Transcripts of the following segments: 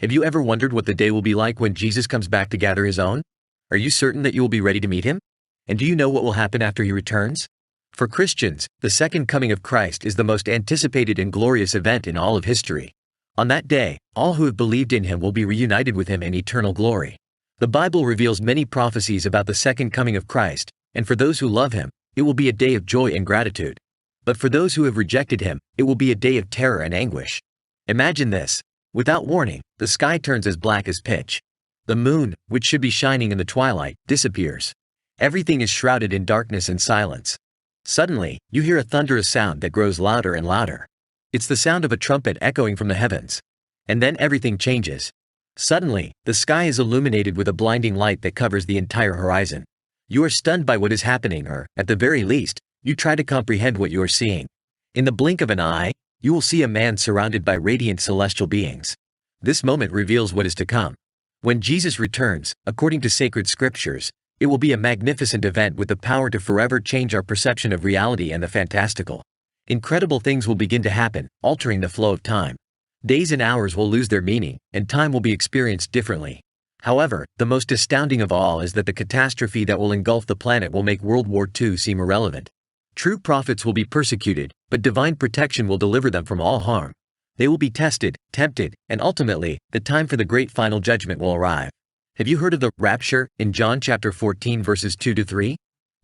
Have you ever wondered what the day will be like when Jesus comes back to gather his own? Are you certain that you will be ready to meet him? And do you know what will happen after he returns? For Christians, the second coming of Christ is the most anticipated and glorious event in all of history. On that day, all who have believed in him will be reunited with him in eternal glory. The Bible reveals many prophecies about the second coming of Christ, and for those who love him, it will be a day of joy and gratitude. But for those who have rejected him, it will be a day of terror and anguish. Imagine this. Without warning, the sky turns as black as pitch. The moon, which should be shining in the twilight, disappears. Everything is shrouded in darkness and silence. Suddenly, you hear a thunderous sound that grows louder and louder. It's the sound of a trumpet echoing from the heavens. And then everything changes. Suddenly, the sky is illuminated with a blinding light that covers the entire horizon. You are stunned by what is happening, or, at the very least, you try to comprehend what you are seeing. In the blink of an eye, you will see a man surrounded by radiant celestial beings. This moment reveals what is to come. When Jesus returns, according to sacred scriptures, it will be a magnificent event with the power to forever change our perception of reality and the fantastical. Incredible things will begin to happen, altering the flow of time. Days and hours will lose their meaning, and time will be experienced differently. However, the most astounding of all is that the catastrophe that will engulf the planet will make World War II seem irrelevant. True prophets will be persecuted, but divine protection will deliver them from all harm. They will be tested, tempted, and ultimately, the time for the great final judgment will arrive. Have you heard of the rapture in John chapter 14 verses 2-3?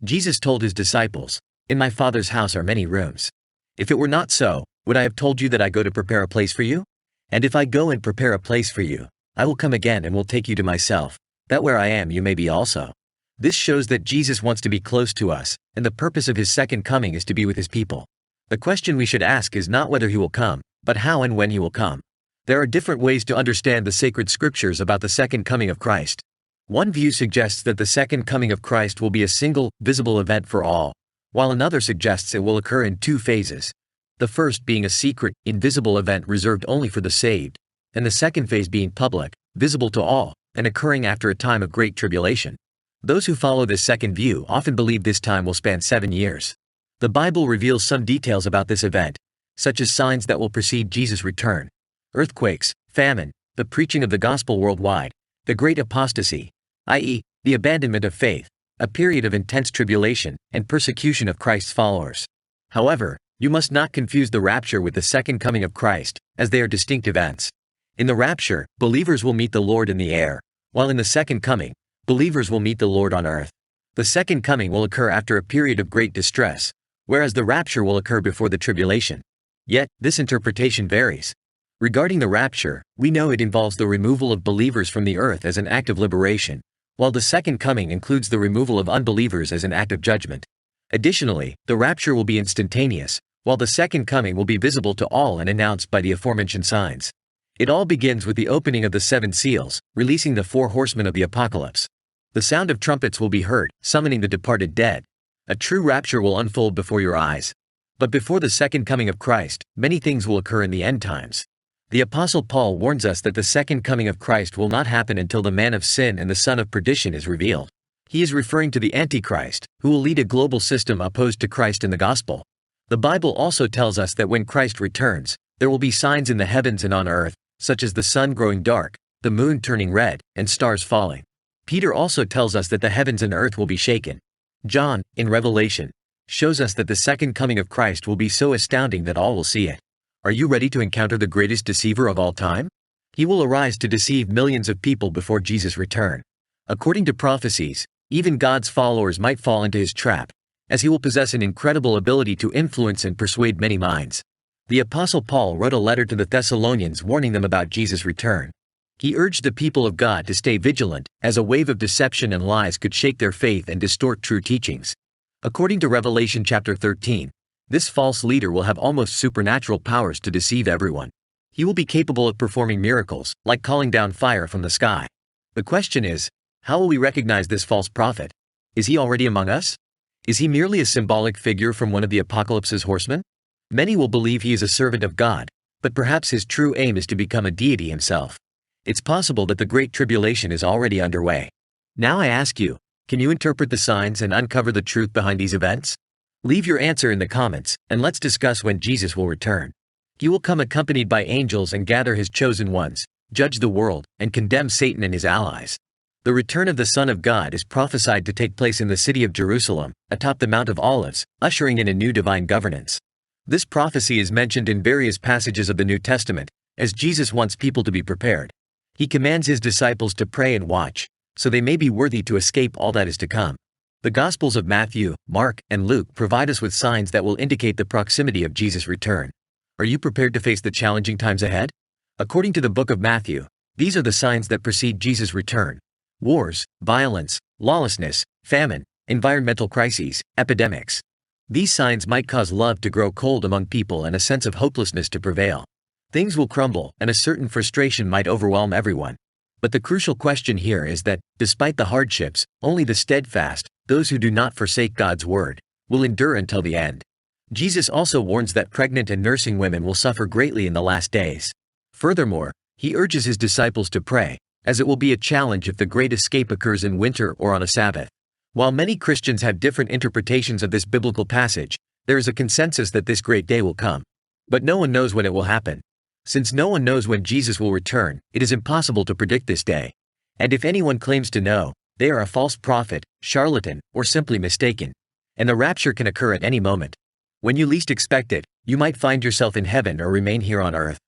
Jesus told his disciples, "In my Father's house are many rooms. If it were not so, would I have told you that I go to prepare a place for you? And if I go and prepare a place for you, I will come again and will take you to myself, that where I am you may be also." This shows that Jesus wants to be close to us, and the purpose of his second coming is to be with his people. The question we should ask is not whether he will come, but how and when he will come. There are different ways to understand the sacred scriptures about the second coming of Christ. One view suggests that the second coming of Christ will be a single, visible event for all, while another suggests it will occur in two phases. The first being a secret, invisible event reserved only for the saved, and the second phase being public, visible to all, and occurring after a time of great tribulation. Those who follow this second view often believe this time will span 7 years. The Bible reveals some details about this event, such as signs that will precede Jesus' return: earthquakes, famine, the preaching of the gospel worldwide, the great apostasy, i.e., the abandonment of faith, a period of intense tribulation, and persecution of Christ's followers. However, you must not confuse the rapture with the second coming of Christ, as they are distinct events. In the rapture, believers will meet the Lord in the air, while in the second coming, believers will meet the Lord on earth. The second coming will occur after a period of great distress, whereas the rapture will occur before the tribulation. Yet, this interpretation varies. Regarding the rapture, we know it involves the removal of believers from the earth as an act of liberation, while the second coming includes the removal of unbelievers as an act of judgment. Additionally, the rapture will be instantaneous, while the second coming will be visible to all and announced by the aforementioned signs. It all begins with the opening of the 7 seals, releasing the 4 horsemen of the apocalypse. The sound of trumpets will be heard, summoning the departed dead. A true rapture will unfold before your eyes. But before the second coming of Christ, many things will occur in the end times. The Apostle Paul warns us that the second coming of Christ will not happen until the man of sin and the son of perdition is revealed. He is referring to the Antichrist, who will lead a global system opposed to Christ and the gospel. The Bible also tells us that when Christ returns, there will be signs in the heavens and on earth, such as the sun growing dark, the moon turning red, and stars falling. Peter also tells us that the heavens and earth will be shaken. John, in Revelation, shows us that the second coming of Christ will be so astounding that all will see it. Are you ready to encounter the greatest deceiver of all time? He will arise to deceive millions of people before Jesus' return. According to prophecies, even God's followers might fall into his trap, as he will possess an incredible ability to influence and persuade many minds. The Apostle Paul wrote a letter to the Thessalonians warning them about Jesus' return. He urged the people of God to stay vigilant, as a wave of deception and lies could shake their faith and distort true teachings. According to Revelation chapter 13, this false leader will have almost supernatural powers to deceive everyone. He will be capable of performing miracles, like calling down fire from the sky. The question is, how will we recognize this false prophet? Is he already among us? Is he merely a symbolic figure from one of the apocalypse's horsemen? Many will believe he is a servant of God, but perhaps his true aim is to become a deity himself. It's possible that the Great Tribulation is already underway. Now I ask you, can you interpret the signs and uncover the truth behind these events? Leave your answer in the comments, and let's discuss when Jesus will return. He will come accompanied by angels and gather his chosen ones, judge the world, and condemn Satan and his allies. The return of the Son of God is prophesied to take place in the city of Jerusalem, atop the Mount of Olives, ushering in a new divine governance. This prophecy is mentioned in various passages of the New Testament, as Jesus wants people to be prepared. He commands his disciples to pray and watch, so they may be worthy to escape all that is to come. The Gospels of Matthew, Mark, and Luke provide us with signs that will indicate the proximity of Jesus' return. Are you prepared to face the challenging times ahead? According to the book of Matthew, these are the signs that precede Jesus' return: wars, violence, lawlessness, famine, environmental crises, epidemics. These signs might cause love to grow cold among people and a sense of hopelessness to prevail. Things will crumble, and a certain frustration might overwhelm everyone. But the crucial question here is that, despite the hardships, only the steadfast, those who do not forsake God's word, will endure until the end. Jesus also warns that pregnant and nursing women will suffer greatly in the last days. Furthermore, he urges his disciples to pray, as it will be a challenge if the great escape occurs in winter or on a Sabbath. While many Christians have different interpretations of this biblical passage, there is a consensus that this great day will come. But no one knows when it will happen. Since no one knows when Jesus will return, it is impossible to predict this day. And if anyone claims to know, they are a false prophet, charlatan, or simply mistaken. And the rapture can occur at any moment. When you least expect it, you might find yourself in heaven or remain here on earth.